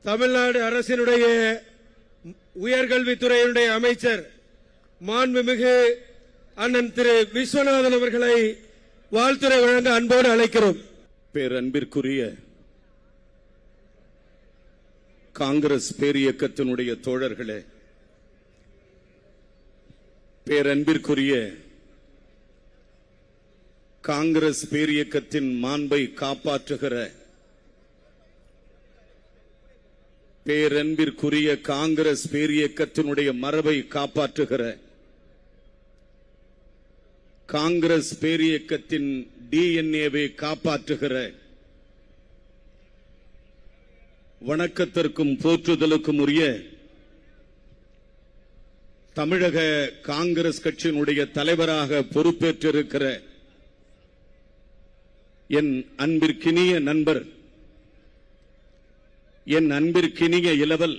தமிழ்நாடு அரசினுடைய உயர்கல்வித்துறையினுடைய அமைச்சர் மாண்புமிகு அண்ணன் திரு விஸ்வநாதன் அவர்களை வாழ்த்துரை வழங்க அன்போடு அழைக்கிறோம். பேரன்பிற்குரிய காங்கிரஸ் பேரியக்கத்தினுடைய தோழர்களே, பேரன்பிற்குரிய காங்கிரஸ் பேரியக்கத்தின் மாண்பை காப்பாற்றுகிற பேரன்பிற்குரிய காங்கிரஸ் பேரியக்கத்தினுடைய மரபை காப்பாற்றுகிற காங்கிரஸ் பேரியக்கத்தின் டிஎன்ஏவை காப்பாற்றுகிற வணக்கத்திற்கும் போற்றுதலுக்கும் உரிய தமிழக காங்கிரஸ் கட்சியினுடைய தலைவராக பொறுப்பேற்றிருக்கிற என் அன்பிற்கினிய நண்பர், என் அன்பிற்கினிய இளவல்,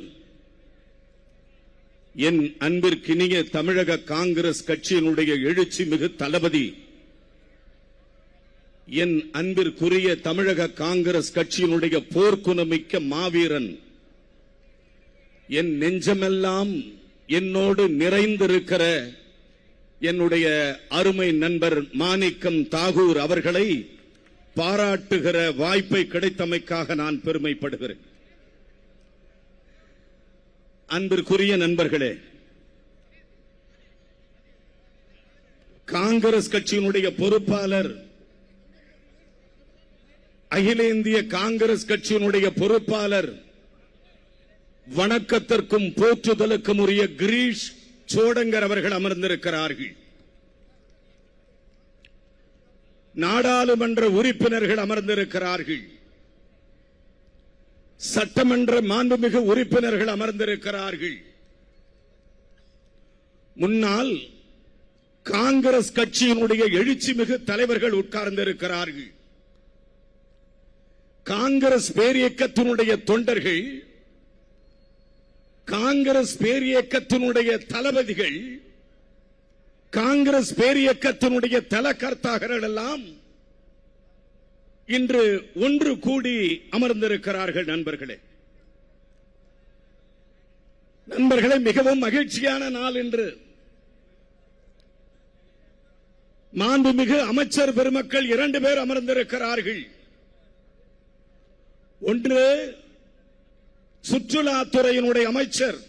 என் அன்பிற்கினிய தமிழக காங்கிரஸ் கட்சியினுடைய எழுச்சி மிகு தளபதி, என் அன்பிற்குரிய தமிழக காங்கிரஸ் கட்சியினுடைய போர்க்குணமிக்க மாவீரன், என் நெஞ்சமெல்லாம் என்னோடு நிறைந்திருக்கிற என்னுடைய அருமை நண்பர் மாணிக்கம் தாகூர் அவர்களை பாராட்டுகிற வாய்ப்பை கிடைத்தமைக்காக நான் பெருமைப்படுகிறேன். அன்பிற்குரிய நண்பர்களே, காங்கிரஸ் கட்சியினுடைய பொறுப்பாளர், அகில இந்திய காங்கிரஸ் கட்சியினுடைய பொறுப்பாளர், வணக்கத்திற்கும் போற்றுதலுக்கும் உரிய கிரீஷ் சோடங்கர் அவர்கள் அமர்ந்திருக்கிறார்கள். நாடாளுமன்ற உறுப்பினர்கள் அமர்ந்திருக்கிறார்கள். சட்டமன்ற மாண்புமிகு உறுப்பினர்கள் அமர்ந்திருக்கிறார்கள். முன்னாள் காங்கிரஸ் கட்சியினுடைய எழுச்சி மிகு தலைவர்கள் உட்கார்ந்திருக்கிறார்கள். காங்கிரஸ் பேரியக்கத்தினுடைய தொண்டர்கள், காங்கிரஸ் பேரியக்கத்தினுடைய தளபதிகள், காங்கிரஸ் பேரியக்கத்தினுடைய தலகர்த்தாக்கள் எல்லாம் இன்று ஒன்று கூடி அமர்ந்திருக்கிறார்கள். நண்பர்களே, மிகவும் மகிழ்ச்சியான நாள் என்று மாண்புமிகு அமைச்சர் பெருமக்கள் 2 பேர் அமர்ந்திருக்கிறார்கள். ஒன்று சுற்றுலாத்துறையினுடைய அமைச்சர்,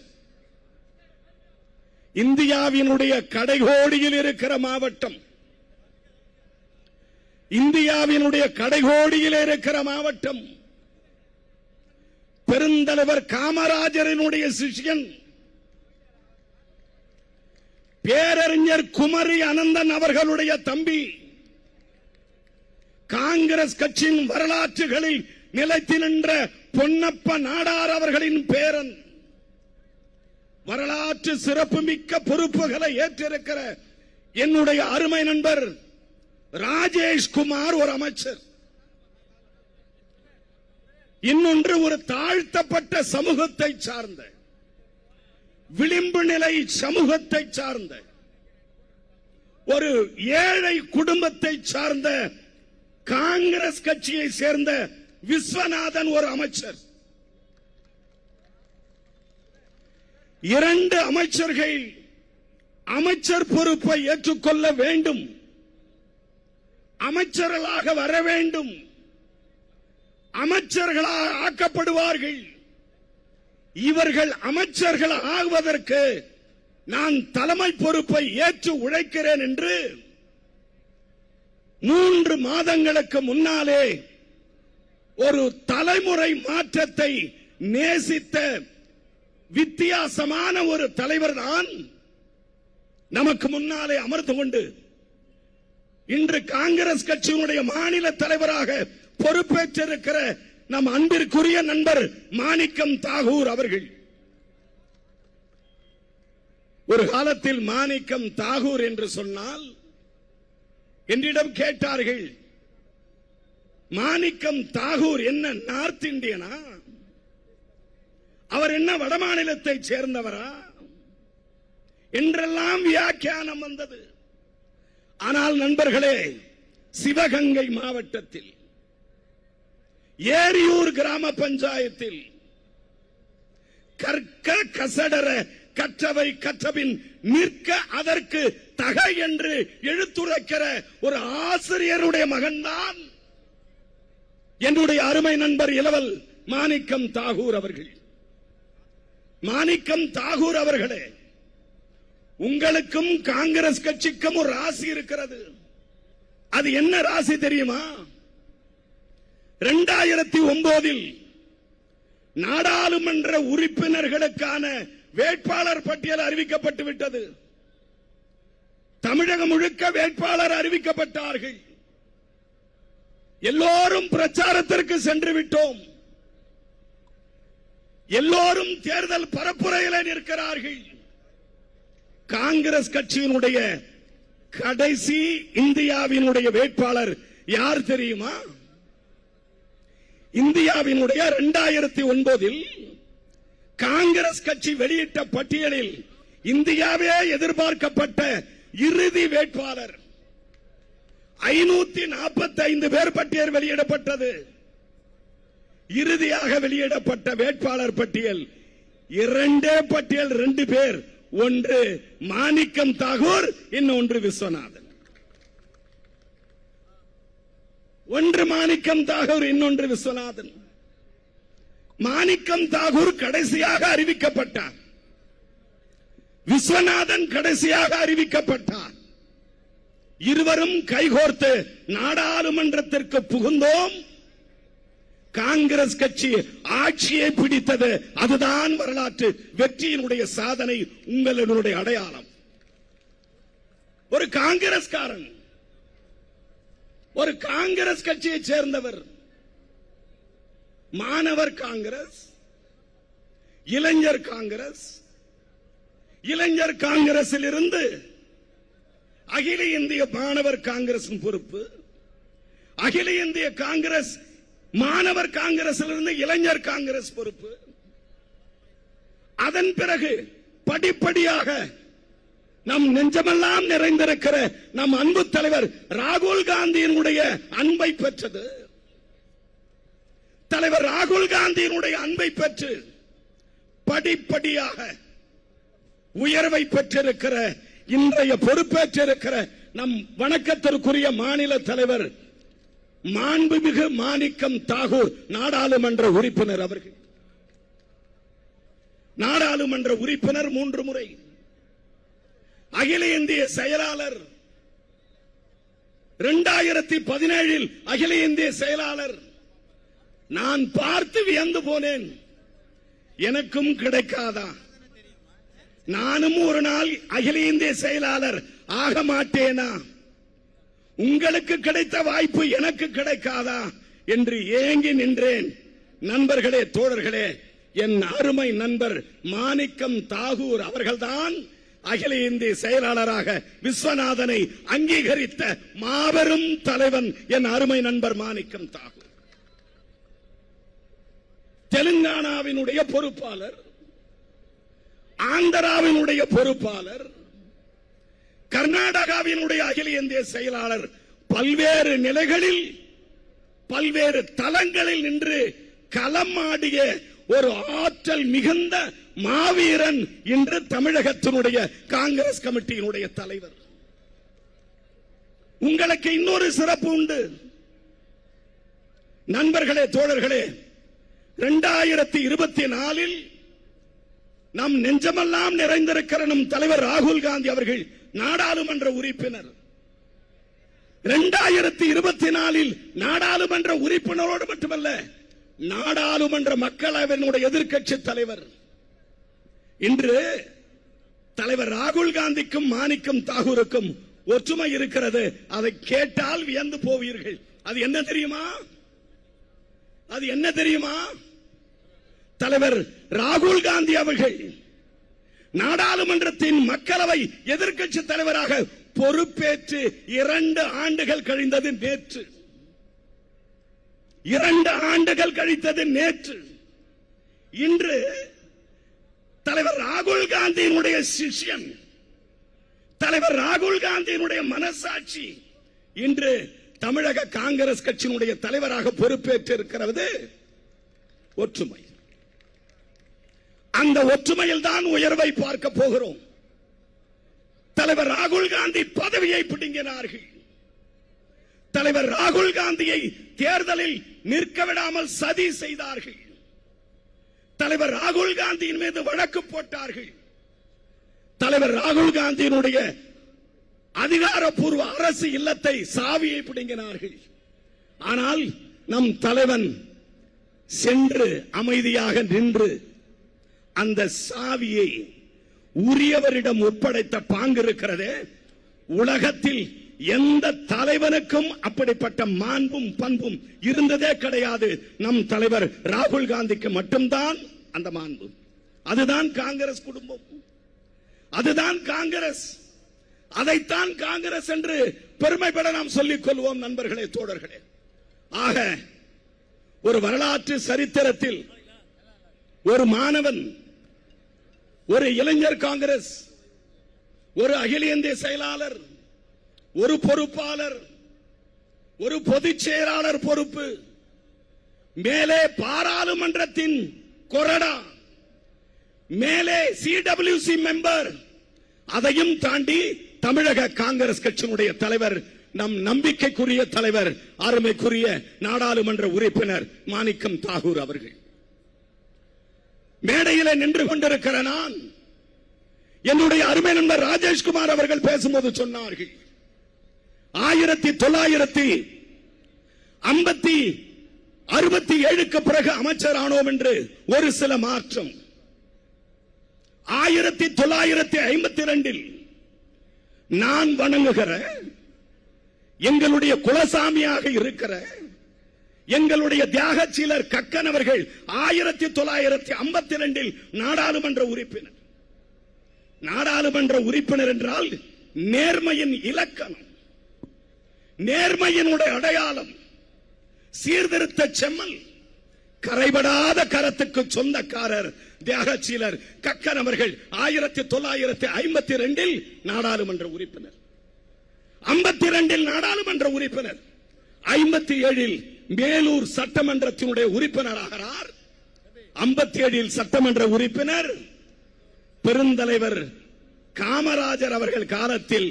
இந்தியாவினுடைய கடைகோடியில் இருக்கிற மாவட்டம், இந்தியாவினுடைய கடைகோடியில் இருக்கிற மாவட்டம், பெருந்தலைவர் காமராஜரினுடைய சிஷ்யன் பேரறிஞர் குமரி அனந்தன் அவர்களுடைய தம்பி, காங்கிரஸ் கட்சியின் வரலாற்றுகளில் நிலைத்து நின்ற பொன்னப்ப நாடார் அவர்களின் பேரன், வரலாற்று சிறப்புமிக்க பொறுப்புகளை ஏற்றிருக்கிற என்னுடைய அருமை நண்பர் ராஜேஷ்குமார் ஒரு அமைச்சர், இன்னொன்று ஒரு தாழ்த்தப்பட்ட சமூகத்தை சார்ந்த, விளிம்பு நிலை சமூகத்தை சார்ந்த, ஒரு ஏழை குடும்பத்தை சார்ந்த காங்கிரஸ் கட்சியை சேர்ந்த விஸ்வநாதன் ஒரு அமைச்சர். 2 அமைச்சர்கள் அமைச்சர் பொறுப்பை ஏற்றுக்கொள்ள வேண்டும், அமைச்சர்களாக வர வேண்டும், அமைச்சர்களாக ஆக்கப்படுவார்கள். இவர்கள் அமைச்சர்கள் ஆகுவதற்கு நான் தலைமை பொறுப்பை ஏற்று உழைக்கிறேன் என்று 3 மாதங்களுக்கு முன்னாலே ஒரு தலைமுறை மாற்றத்தை நேசித்த வித்தியாசமான ஒரு தலைவர் தான் நமக்கு முன்னாலே அமர்ந்து கொண்டு இன்று காங்கிரஸ் கட்சியினுடைய மாநில தலைவராக பொறுப்பேற்றிருக்கிற நம் அன்பிற்குரிய நண்பர் மாணிக்கம் தாகூர் அவர்கள். ஒரு காலத்தில் மாணிக்கம் தாகூர் என்று சொன்னால் என்னிடம் கேட்டார்கள், மாணிக்கம் தாகூர் என்ன நார்த் இந்தியனா, அவர் என்ன வடமாநிலத்தை சேர்ந்தவரா என்றெல்லாம் வியாக்கியானம் வந்தது. ஆனால் நண்பர்களே, சிவகங்கை மாவட்டத்தில் ஏரியூர் கிராம பஞ்சாயத்தில் கற்க கசடர கற்றவை கற்றபின் நிற்க அதற்கு தகை என்று எடுத்துரைக்கிற ஒரு ஆசிரியருடைய மகன்தான் என்னுடைய அருமை நண்பர் இளவல் மாணிக்கம் தாகூர் அவர்கள். மாணிக்கம் தாகூர் அவர்களே, உங்களுக்கும் காங்கிரஸ் கட்சிக்கும் ஒரு ராசி இருக்கிறது. அது என்ன ராசி தெரியுமா? 2009 நாடாளுமன்ற உறுப்பினர்களுக்கான வேட்பாளர் பட்டியல் அறிவிக்கப்பட்டு விட்டது. தமிழகம் முழுக்க வேட்பாளர் அறிவிக்கப்பட்டார்கள். எல்லோரும் பிரச்சாரத்திற்கு சென்று விட்டோம். எல்லோரும் தேர்தல் பரப்புரையில் நிற்கிறார்கள். காங்கிரஸ் கட்சியினுடைய கடைசி இந்தியாவினுடைய வேட்பாளர் யார் தெரியுமா? இந்தியாவினுடைய 2009 காங்கிரஸ் கட்சி வெளியிட்ட பட்டியலில் இந்தியாவே எதிர்பார்க்கப்பட்ட இறுதி வேட்பாளர் 545 பேர் பட்டியல் வெளியிடப்பட்டது. இறுதியாக வெளியிடப்பட்ட வேட்பாளர் பட்டியல் இரண்டே பட்டியல், 2 பேர். ஒன்று மாணிக்கம் தாகூர், இன்னொன்று விஸ்வநாதன். ஒன்று மாணிக்கம் தாகூர், இன்னொன்று விஸ்வநாதன். மாணிக்கம் தாகூர் கடைசியாக அறிவிக்கப்பட்டார். விஸ்வநாதன் கடைசியாக அறிவிக்கப்பட்டார். இருவரும் கைகோர்த்து நாடாளுமன்றத்திற்கு புகுந்தோம். காங்கிரஸ் கட்சி ஆட்சியை பிடித்தது. அதுதான் வரலாற்று வெற்றியினுடைய சாதனை, உங்களுடைய அடையாளம். ஒரு காங்கிரஸ்காரன், ஒரு காங்கிரஸ் கட்சியை சேர்ந்தவர், மாணவர் காங்கிரஸ், இளைஞர் காங்கிரஸ், இளைஞர் காங்கிரஸில் இருந்து அகில இந்திய மாணவர் காங்கிரஸ் பொறுப்பு, அகில இந்திய காங்கிரஸ் மாணவர் காங்கிரஸில் இருந்து இளைஞர் காங்கிரஸ் பொறுப்பு. அதன் பிறகு படிப்படியாக நம் நெஞ்சமெல்லாம் நிறைந்திருக்கிற நம் அன்பு தலைவர் ராகுல் காந்தியினுடைய அன்பை பெற்றது. தலைவர் ராகுல் காந்தியினுடைய அன்பை பெற்று படிப்படியாக உயர்வை பெற்றிருக்கிற, இன்றைய பொறுப்பேற்றிருக்கிற நம் வணக்கத்திற்குரிய மாநில தலைவர் மாண்புமிகு மாணிக்கம் தாகூர் நாடாளுமன்ற உறுப்பினர் அவர்கள். நாடாளுமன்ற உறுப்பினர் 3 முறை, அகில இந்திய செயலாளர், 2017 அகில இந்திய செயலாளர். நான் பார்த்து வியந்து போனேன். எனக்கும் கிடைக்காதா? நானும் ஒரு நாள் அகில இந்திய செயலாளர் ஆக மாட்டேனா? உங்களுக்கு கிடைத்த வாய்ப்பு எனக்கு கிடைக்காதா என்று ஏங்கி நின்றேன். நண்பர்களே, தோழர்களே, என் அருமை நண்பர் மாணிக்கம் தாகூர் அவர்கள்தான் அகில இந்திய செயலாளராக விஸ்வநாதனை அங்கீகரித்த மாபெரும் தலைவன் என் அருமை நண்பர் மாணிக்கம் தாகூர். தெலுங்கானாவினுடைய பொறுப்பாளர், ஆந்திராவினுடைய பொறுப்பாளர், கர்நாடகாவினுடைய அகில இந்திய செயலாளர், பல்வேறு நிலைகளில் பல்வேறு தளங்களில் நின்று களமாடிய ஒரு ஆற்றல் மிகுந்த மாவீரன் இன்று தமிழகத்தினுடைய காங்கிரஸ் கமிட்டியினுடைய தலைவர். உங்களுக்கு இன்னொரு சிறப்பு உண்டு நண்பர்களே, தோழர்களே. 2024 நம் நெஞ்சமெல்லாம் நிறைந்திருக்கிற நம் தலைவர் ராகுல் காந்தி அவர்கள் நாடாளுமன்ற உறுப்பினர். 2024 நாடாளுமன்ற உறுப்பினரோடு மட்டுமல்ல, நாடாளுமன்ற மக்களவையினுடைய எதிர்க்கட்சி தலைவர். இன்று தலைவர் ராகுல் காந்திக்கும் மாணிக்கம் தாகூருக்கும் ஒற்றுமை இருக்கிறது. அதை கேட்டால் வியந்து போவீர்கள். அது என்ன தெரியுமா? அது என்ன தெரியுமா? தலைவர் ராகுல் காந்தி அவர்கள் நாடாளுமன்றத்தின் மக்களவை எதிர்க்கட்சி தலைவராக பொறுப்பேற்று 2 ஆண்டுகள் கழிந்தது நேற்று. 2 ஆண்டுகள் கழித்தது நேற்று. இன்று தலைவர் ராகுல் காந்தியினுடைய சிஷ்யன், தலைவர் ராகுல் காந்தியினுடைய மனசாட்சி இன்று தமிழக காங்கிரஸ் கட்சியினுடைய தலைவராக பொறுப்பேற்றிருக்கிறது. ஒற்றுமை. இந்த ஒற்றுமையில் தான் உயர்வை பார்க்க போகிறோம். தலைவர் ராகுல் காந்தி பதவியை பிடுங்கினார்கள். தலைவர் ராகுல் காந்தியை தேர்தலில் நிற்க விடாமல் சதி செய்தார்கள். தலைவர் ராகுல் காந்தியின் மீது வழக்கு போட்டார்கள். தலைவர் ராகுல் காந்தியினுடைய அதிகாரப்பூர்வ அரசு இல்லத்தை சாவியை பிடுங்கினார்கள். ஆனால் நம் தலைவன் சென்று அமைதியாக நின்று அந்த சாவியை உரியவரிடம் ஒப்படைத்த பாங்கு இருக்கிறதே, உலகத்தில் எந்த தலைவனுக்கும் அப்படிப்பட்ட மாண்பும் பண்பும் இருந்ததே கிடையாது. நம் தலைவர் ராகுல் காந்திக்கு மட்டும்தான் அந்த மாண்பு. அதுதான் காங்கிரஸ் குடும்பம், அதுதான் காங்கிரஸ். அதைத்தான் காங்கிரஸ் என்று பெருமைப்பட நாம் சொல்லிக் கொள்வோம். நண்பர்களே, தோழர்களே, ஆக ஒரு வரலாற்று சரித்திரத்தில் ஒரு மாணவன், ஒரு இளைஞர் காங்கிரஸ், ஒரு அகில இந்திய செயலாளர், ஒரு பொறுப்பாளர், ஒரு பொதுச் செயலாளர் பொறுப்பு, மேலே பாராளுமன்றத்தின் கொறடா, மேலே CWC மெம்பர், அதையும் தாண்டி தமிழக காங்கிரஸ் கட்சியினுடைய தலைவர், நம் நம்பிக்கைக்குரிய தலைவர், அருமைக்குரிய நாடாளுமன்ற உறுப்பினர் மாணிக்கம் தாகூர் அவர்கள் மேடையிலே நின்று கொண்டிருக்கிற நான், என்னுடைய அருமை நண்பர் ராஜேஷ்குமார் அவர்கள் பேசும்போது சொன்னார்கள், 1967க்கு பிறகு அமைச்சர் ஆனோம் என்று ஒரு சில மாற்றம். 1952 நான் வணங்குகிற எங்களுடைய குலசாமியாக இருக்கிற எங்களுடைய தியாகச்சீலர் கக்கன் அவர்கள் 1952 நாடாளுமன்ற உறுப்பினர். நாடாளுமன்ற உறுப்பினர் என்றால் நேர்மையின் இலக்கணம், நேர்மையினுடைய அடையாளம், சீர்திருத்த செம்மல், கரைபடாத கரத்துக்கு சொந்தக்காரர் தியாகச்சீலர் கக்கன் அவர்கள் 1952 நாடாளுமன்ற உறுப்பினர், 52 நாடாளுமன்ற உறுப்பினர், 57 மேலூர் சட்டமன்றத்தினுடைய உறுப்பினராகிறார், 57 சட்டமன்ற உறுப்பினர். பெருந்தலைவர் காமராஜர் அவர்கள் காலத்தில்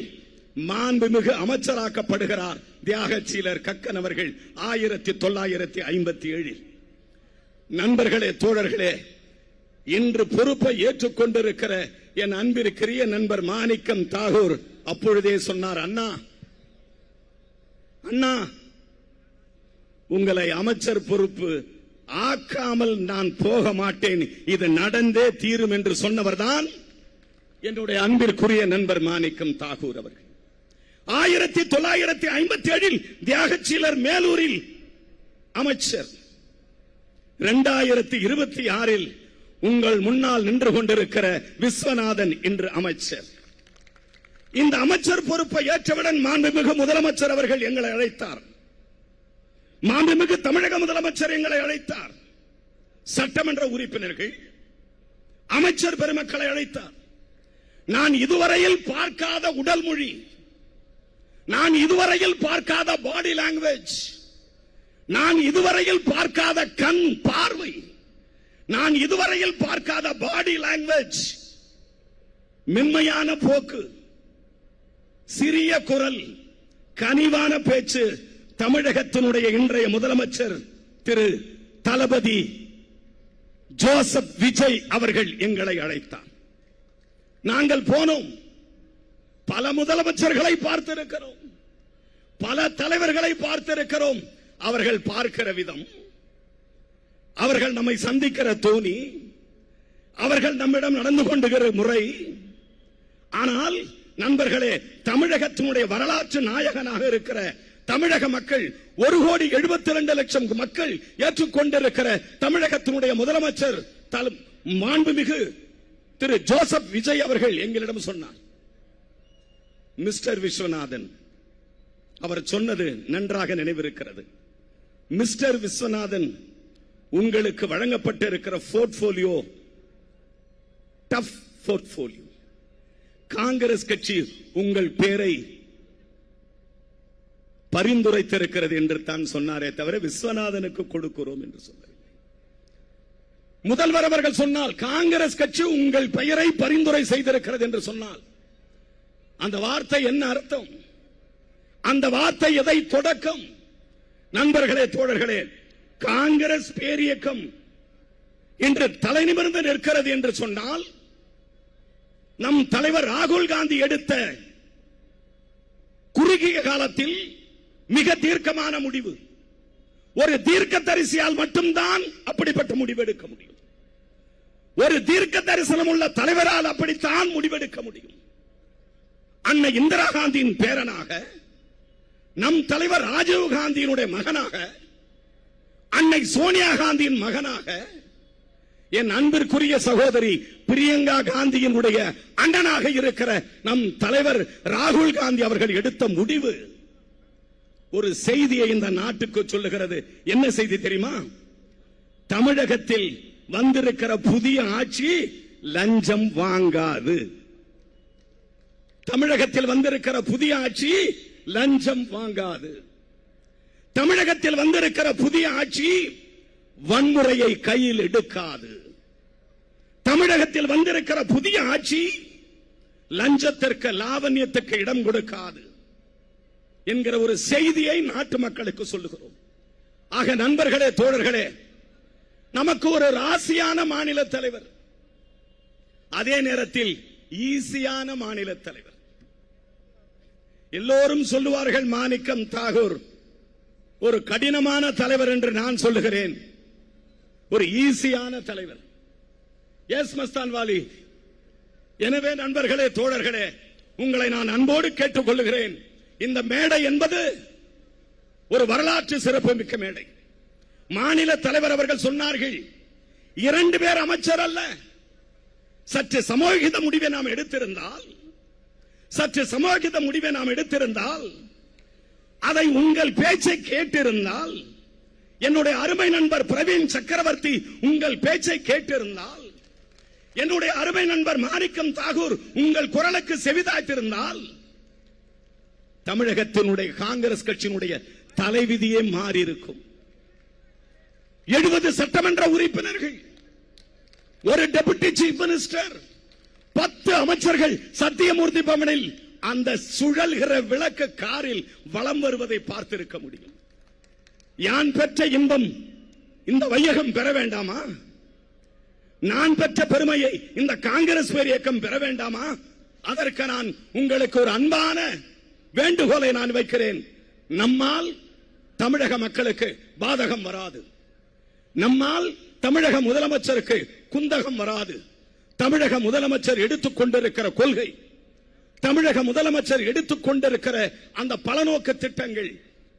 மாண்புமிகு அமைச்சராக்கப்படுகிறார் தியாகச்சீலர் கக்கன் அவர்கள் 1957. நண்பர்களே, தோழர்களே, இன்று பொறுப்பை ஏற்றுக்கொண்டிருக்கிற என் அன்பிற்குரிய நண்பர் மாணிக்கம் தாகூர் அப்பொழுதே சொன்னார், அண்ணா அண்ணா உங்களை அமைச்சர் பொறுப்பு ஆக்காமல் நான் போக மாட்டேன், இது நடந்தே தீரும் என்று சொன்னவர்தான் என்னுடைய அன்பிற்குரிய நண்பர் மாணிக்கம் தாகூர் அவர்கள். 1957 தியாகச்சீலர் மேலூரில் அமைச்சர், 2026 உங்கள் முன்னால் நின்று கொண்டிருக்கிற விஸ்வநாதன் இன்று அமைச்சர். இந்த அமைச்சர் பொறுப்பை ஏற்றவுடன் மாண்புமிகு முதலமைச்சர் அவர்கள் எங்களை அழைத்தார். மாண்புமிகு தமிழக முதலமைச்சர் எங்களை அழைத்தார். சட்டமன்ற உறுப்பினர்கள், அமைச்சர் பெருமக்களை அழைத்தார். நான் இதுவரையில் பார்க்காத உடல் மொழி, நான் இதுவரையில் பார்க்காத பாடி லாங்குவேஜ், நான் இதுவரையில் பார்க்காத கண் பார்வை, நான் இதுவரையில் பார்க்காத பாடி லாங்குவேஜ், மென்மையான போக்கு, சிறிய குரல், கனிவான பேச்சு, தமிழகத்தினுடைய இன்றைய முதலமைச்சர் திரு தளபதி ஜோசப் விஜய் அவர்கள் எங்களை அழைத்தார். நாங்கள் போனோம். பல முதலமைச்சர்களை பார்த்திருக்கிறோம், பல தலைவர்களை பார்த்திருக்கிறோம். அவர்கள் பார்க்கிற விதம், அவர்கள் நம்மை சந்திக்கிற தோணி, அவர்கள் நம்மிடம் நடந்து கொண்டுகிற முறை. ஆனால் நண்பர்களே, தமிழகத்தினுடைய வரலாற்று நாயகனாக இருக்கிற தமிழக மக்கள், 1,72,00,000 மக்கள் ஏற்றுக்கொண்டிருக்கிற தமிழகத்தினுடைய முதலமைச்சர் மாண்புமிகு திரு ஜோசப் விஜய் அவர்கள் எங்களிடம் சொன்னார், மிஸ்டர் விஸ்வநாதன், அவர் சொன்னது நன்றாக நினைவிருக்கிறது. மிஸ்டர் விஸ்வநாதன், உங்களுக்கு வழங்கப்பட்டிருக்கிற போர்ட்போலியோ டஃப் போர்ட்போலியோ. காங்கிரஸ் கட்சி உங்கள் பேரை பரிந்துரைத்திருக்கிறது என்று தான் சொன்னாரே தவிர விஸ்வநாதனுக்கு கொடுக்கிறோம் என்று சொன்னார். முதல்வர் அவர்கள் சொன்னால் காங்கிரஸ் கட்சி உங்கள் பெயரை பரிந்துரை செய்திருக்கிறது என்று சொன்னால் அந்த வார்த்தை என்ன அர்த்தம்? அந்த வார்த்தை எதை தொடக்கம்? நண்பர்களே, தோழர்களே, காங்கிரஸ் பேரியக்கம் இன்று தலைநிமிர்ந்து நிற்கிறது என்று சொன்னால் நம் தலைவர் ராகுல் காந்தி எடுத்த குறுகிய காலத்தில் மிக தீர்க்கமான முடிவு. ஒரு தீர்க்கதரிசியால் மட்டும்தான் அப்படிப்பட்ட முடிவு எடுக்க முடியும். ஒரு தீர்க்க தரிசனம் உள்ள தலைவரால் அப்படித்தான் முடிவெடுக்க முடியும். அன்னை இந்திரா காந்தியின் பேரனாக, நம் தலைவர் ராஜீவ் காந்தியினுடைய மகனாக, அன்னை சோனியா காந்தியின் மகனாக, என் அன்பிற்குரிய சகோதரி பிரியங்கா காந்தியினுடைய அண்ணனாக இருக்கிற நம் தலைவர் ராகுல் காந்தி அவர்கள் எடுத்த முடிவு ஒரு செய்தியை இந்த நாட்டுக்கு சொல்லுகிறது. என்ன செய்தி தெரியுமா? தமிழகத்தில் வந்திருக்கிற புதிய ஆட்சி லஞ்சம் வாங்காது. தமிழகத்தில் வந்திருக்கிற புதிய ஆட்சி லஞ்சம் வாங்காது. தமிழகத்தில் வந்திருக்கிற புதிய ஆட்சி வன்முறையை கையில் எடுக்காது. தமிழகத்தில் வந்திருக்கிற புதிய ஆட்சி லஞ்சத்திற்கு, லாவண்யத்துக்கு இடம் கொடுக்காது என்கிற ஒரு செய்தியை நாட்டு மக்களுக்கு சொல்லுகிறோம். ஆக நண்பர்களே, தோழர்களே, நமக்கு ஒரு ராசியான மாநில தலைவர், அதே நேரத்தில் ஈஸியான மாநில தலைவர். எல்லோரும் சொல்லுவார்கள் மாணிக்கம் தாகூர் ஒரு கடினமான தலைவர் என்று. நான் சொல்லுகிறேன் ஒரு ஈஸியான தலைவர். எஸ் மஸ்தான் வாலி. எனவே நண்பர்களே, தோழர்களே, உங்களை நான் அன்போடு கேட்டுக் கொள்ளுகிறேன். இந்த மேடை என்பது ஒரு வரலாற்று சிறப்பு மிக்க மேடை. மாநில தலைவர் அவர்கள் சொன்னார்கள், 2 பேர் அமைச்சர் அல்ல. சற்று சமூகித முடிவை நாம் எடுத்திருந்தால், அதை உங்கள் பேச்சை கேட்டிருந்தால், என்னுடைய அருமை நண்பர் பிரவீன் சக்கரவர்த்தி உங்கள் பேச்சை கேட்டிருந்தால், என்னுடைய அருமை நண்பர் மாணிக்கம் தாகூர் உங்கள் குரலுக்கு செவிதாய்த்திருந்தால், தமிழகத்தினுடைய காங்கிரஸ் கட்சியினுடைய தலைவிதியே மாறி இருக்கும். 70 சட்டமன்ற உறுப்பினர்கள், ஒரு டெபுட்டி சீஃப் மினிஸ்டர், 10 அமைச்சர்கள் சத்தியமூர்த்தி பவனில் அந்த சுழல்கிற விளக்கு காரில் வலம் வருவதை பார்த்திருக்க முடியும். யான் பெற்ற இன்பம் இந்த வையகம் பெற வேண்டாமா? நான் பெற்ற பெருமையை இந்த காங்கிரஸ் பேர் இயக்கம் பெற வேண்டாமா? அதற்கு நான் உங்களுக்கு ஒரு அன்பான வேண்டுகோளை நான் வைக்கிறேன். நம்மால் தமிழக மக்களுக்கு பாதகம் வராது. நம்மால் தமிழக முதலமைச்சருக்கு குந்தகம் வராது. தமிழக முதலமைச்சர் எடுத்துக் கொண்டிருக்கிற கொள்கை, தமிழக முதலமைச்சர் எடுத்துக் கொண்டிருக்கிற அந்த பலநோக்கு திட்டங்கள்,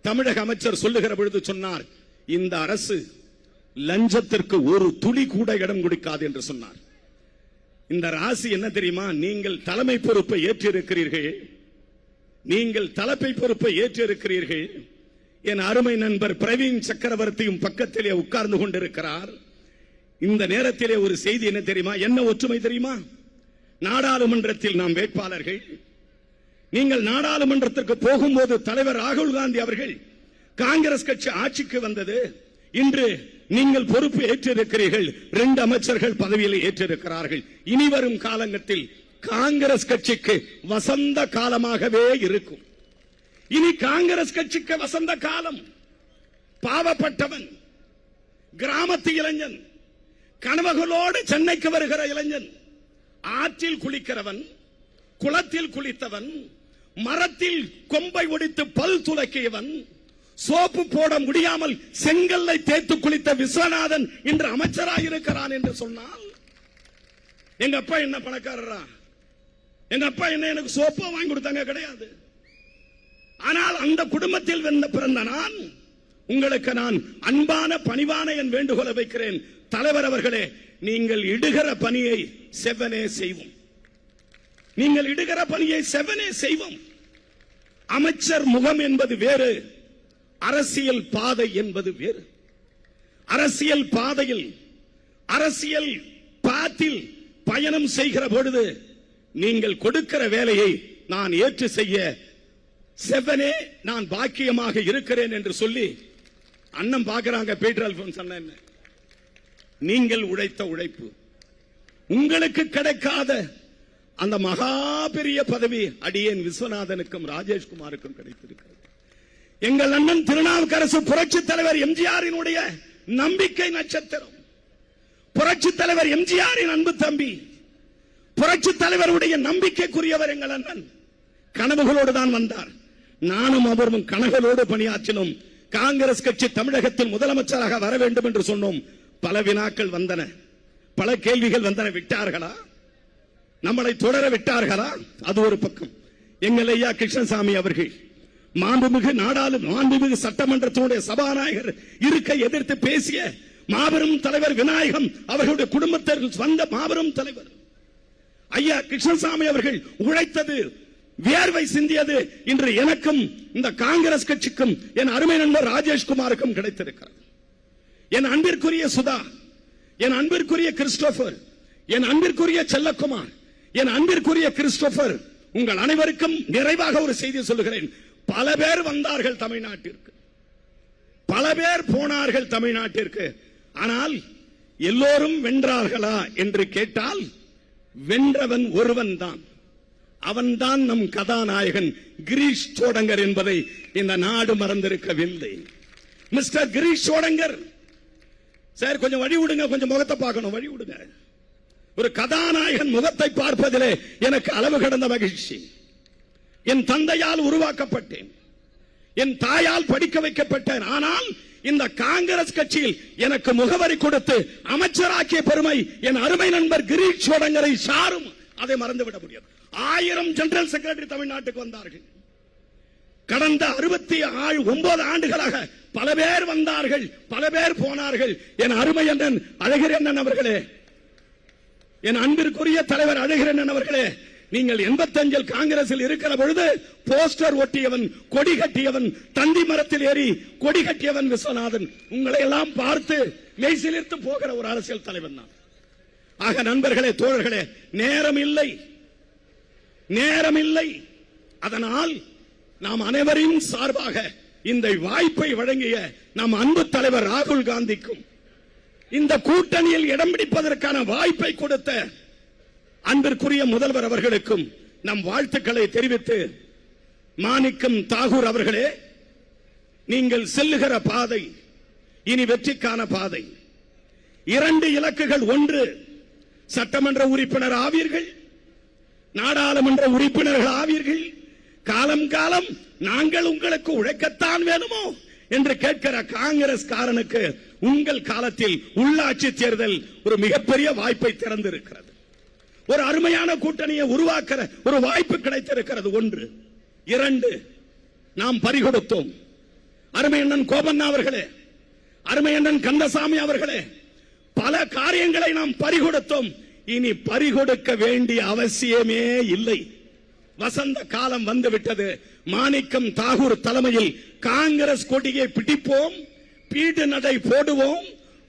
தமிழக அமைச்சர் சொல்லுகிற பொழுது சொன்னார், இந்த அரசு லஞ்சத்திற்கு ஒரு துளி கூட இடம் கொடுக்காது என்று சொன்னார். இந்த ராசி என்ன தெரியுமா? நீங்கள் தலைமை பொறுப்பை ஏற்றிருக்கிறீர்கள். என் அருமை நண்பர் பிரவீன் சக்கரவர்த்தியும் பக்கத்திலே உட்கார்ந்து கொண்டிருக்கிறார். இந்த நேரத்திலே ஒரு செய்தி என்ன தெரியுமா? என்ன ஒற்றுமை தெரியுமா? நாடாளுமன்றத்தில் நாம் வேட்பாளர்கள். நீங்கள் நாடாளுமன்றத்திற்கு போகும்போது தலைவர் ராகுல் காந்தி அவர்கள் காங்கிரஸ் கட்சி ஆட்சிக்கு வந்தது. இன்று நீங்கள் பொறுப்பு ஏற்றிருக்கிறீர்கள். 2 அமைச்சர்கள் பதவியில் ஏற்றிருக்கிறார்கள். இனி வரும் காலங்களில் காங்கிரஸ் கட்சிக்கு வசந்த காலமாகவே இருக்கும். இனி காங்கிரஸ் கட்சிக்கு வசந்த காலம். பாவப்பட்டவன், கிராமத்து இளைஞன், கனவுகளோடு சென்னைக்கு வருகிற இளைஞன், ஆற்றில் குளிக்கிறவன், குளத்தில் குளித்தவன், மரத்தில் கொம்பை ஒடித்து பல் துலக்கியவன், சோப்பு போட முடியாமல் செங்கல்லை தேய்த்து குளித்த விஸ்வநாதன் இன்று அமைச்சராயிருக்கிறான் என்று சொன்னால், எங்க அப்பா என்ன பணக்காரரா? எங்க அப்பா என்ன எனக்கு சோப்பா வாங்கி கொடுத்தாங்க? கிடையாது. ஆனால் அந்த குடும்பத்தில் பிறந்த நான் உங்களுக்கு நான் அன்பான பணிவான என் வேண்டுகோளை வைக்கிறேன். தலைவர் அவர்களே, நீங்கள் இடுகிற பணியை செவ்வனே செய்வோம். அமைச்சர் முகம் என்பது வேறு, அரசியல் பாதை என்பது வேறு. அரசியல் பாதையில், அரசியல் பாத்தில் பயணம் செய்கிற பொழுது நீங்கள் கொடுக்கிற வேலையை நான் ஏற்று செய்ய செவ்வனே நான் பாக்கியமாக இருக்கிறேன் என்று சொல்லி அண்ணன் பார்க்கிறாங்க. பீட்டர் அல்போன்ஸ் அண்ணன், நீங்கள் உழைத்த உழைப்பு, உங்களுக்கு கிடைக்காத அந்த மகா பெரிய பதவி அடியேன் விஸ்வநாதனுக்கும் ராஜேஷ்குமாருக்கும் கிடைத்திருக்கிறது. எங்கள் அண்ணன் திருநாவுக்கரசு புரட்சி தலைவர் எம்ஜிஆரினுடைய நம்பிக்கை நட்சத்திரம், புரட்சி தலைவர் எம்ஜிஆரின் அன்பு தம்பி, புரட்சி தலைவருடைய நம்பிக்கைக்குரியவர் எங்கள் அண்ணன். கனவுகளோடு தான் வந்தார். நானும் அவரும் கனவுகளோடு பணியாற்றினோம். காங்கிரஸ் கட்சி தமிழகத்தில் முதலமைச்சராக வர வேண்டும் என்று சொன்னோம். பல வினாக்கள் வந்தன, பல கேள்விகள் வந்தன. விட்டார்களா? நம்மளை தொடர விட்டார்களா? அது ஒரு பக்கம். எங்கள் ஐயா கிருஷ்ணசாமி அவர்கள் மாண்புமிகு சட்டமன்றத்தினுடைய சபாநாயகர் இருக்க எதிர்த்து பேசிய மாபெரும் தலைவர் விநாயகம் அவர்களுடைய குடும்பத்திற்கு வந்த மாபெரும் தலைவர் ஐயா கிருஷ்ணசாமி அவர்கள் உழைத்தது, வியர்வை சிந்தியது இன்று எனக்கும் இந்த காங்கிரஸ் கட்சிக்கும் என் அருமை நண்பர் ராஜேஷ்குமாருக்கும் கிடைத்திருக்கிறது. என் அன்பிற்குரிய சுதா, என் அன்பிற்குரிய கிறிஸ்டோபர், என் அன்பிற்குரிய செல்லக்குமார், என் அன்பிற்குரிய கிறிஸ்டோபர், உங்கள் அனைவருக்கும் நிறைவாக ஒரு செய்தி சொல்லுகிறேன். பல பேர் வந்தார்கள் தமிழ்நாட்டிற்கு, பல பேர் போனார்கள் தமிழ்நாட்டிற்கு. ஆனால் எல்லோரும் வென்றார்களா என்று கேட்டால் வென்றவன் ஒருவன் தான். அவன்தான் நம் கதாநாயகன் கிரீஷ் சோடங்கர் என்பதை இந்த நாடு மறந்திருக்கவில்லை. மிஸ்டர் கிரீஷ் சோடங்கர் சார், கொஞ்சம் வழி விடுங்க, கொஞ்சம் முகத்தை பார்க்கணும், வழி விடுங்க. ஒரு கதாநாயகன் முகத்தை பார்ப்பதிலே எனக்கு அளவு கடந்த மகிழ்ச்சி. என் தந்தையால் உருவாக்கப்பட்டேன், என் தாயால் படிக்க வைக்கப்பட்டேன். ஆனால் இந்த காங்கிரஸ் கட்சியில் எனக்கு முகவரி கொடுத்து அமைச்சராக்கிய பெருமை என் அருமை நண்பர் கிரீஷ் சோடங்கரை சாரும். அதை மறந்துவிட முடியாது. 1000 ஜெனரல் செக்ரட்டரி தமிழ்நாட்டுக்கு வந்தார்கள். கடந்த 69 ஆண்டுகளாக பல பேர் வந்தார்கள், பல பேர் போனார்கள். என் அருமை அண்ணன் அழகிரி அண்ணன் அவர்களே, என் அன்பிற்குரிய தலைவர் அழகிரி அண்ணன் அவர்களே, நீங்கள் 85 காங்கிரஸில் இருக்கிற பொழுது போஸ்டர் ஒட்டியவன், கொடி கட்டியவன், தந்தி மரத்தில் ஏறி கொடி கட்டியவன் விஸ்வநாதன். உங்களை எல்லாம் பார்த்து மெய்சிலிர்த்து போகிற ஒரு அரசியல் தலைவன் தான். ஆக நண்பர்களே, தோழர்களே, நேரம் இல்லை, நேரம் இல்லை. அதனால் நாம் அனைவரின் சார்பாக இந்த வாய்ப்பை வழங்கிய நம் அன்பு தலைவர் ராகுல் காந்திக்கும், இந்த கூட்டணியில் இடம் பிடிப்பதற்கான வாய்ப்பை கொடுத்த அன்பிற்குரிய முதல்வர் அவர்களுக்கும் நம் வாழ்த்துக்களை தெரிவித்து, மாணிக்கம் தாகூர் அவர்களே, நீங்கள் செல்லுகிற பாதை இனி வெற்றிக்கான பாதை. 2 இலக்குகள். 1, சட்டமன்ற உறுப்பினர் ஆவீர்கள், நாடாளுமன்ற உறுப்பினர்கள் ஆவீர்கள். காலம் காலம் நாங்கள் உங்களுக்கு உழைக்கத்தான் வேணுமோ என்று கேட்கிற காங்கிரஸ் காரனுக்கு உங்கள் காலத்தில் உள்ளாட்சி தேர்தல் ஒரு மிகப்பெரிய வாய்ப்பை திறந்திருக்கிறது. ஒரு அருமையான கூட்டணியை உருவாக்குற ஒரு வாய்ப்பு கிடைத்திருக்கிறது. 1. 2, நாம் பறிகொடுத்தோம். அருமை அண்ணன் கோபண்ணா அவர்களே, அருமை அண்ணன் கந்தசாமி அவர்களே, பல காரியங்களை நாம் பறிகொடுத்தோம். இனி பறிகொடுக்க வேண்டிய அவசியமே இல்லை. வசந்த காலம் வந்துவிட்டது. மாணிக்கம் தாகூர் தலைமையில் காங்கிரஸ் கொடியை பிடிப்போம், பீடு நடை போடுவோம்,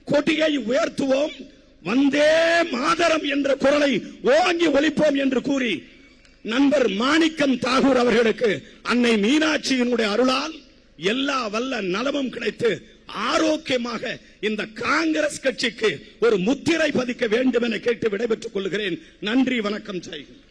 கொடியை உயர்த்துவோம், வந்தே மாதரம் என்ற குரலை ஓங்கி ஒலிப்போம் என்று கூறி நண்பர் மாணிக்கம் தாகூர் அவர்களுக்கு அன்னை மீனாட்சியினுடைய அருளால் எல்லா வல்ல நலமும் கிடைத்து ஆரோக்கியமாக இந்த காங்கிரஸ் கட்சிக்கு ஒரு முத்திரை பதிக்க வேண்டும் என கேட்டு விடைபெற்றுக் கொள்கிறேன். நன்றி, வணக்கம், ஜெய் ஹிந்த்.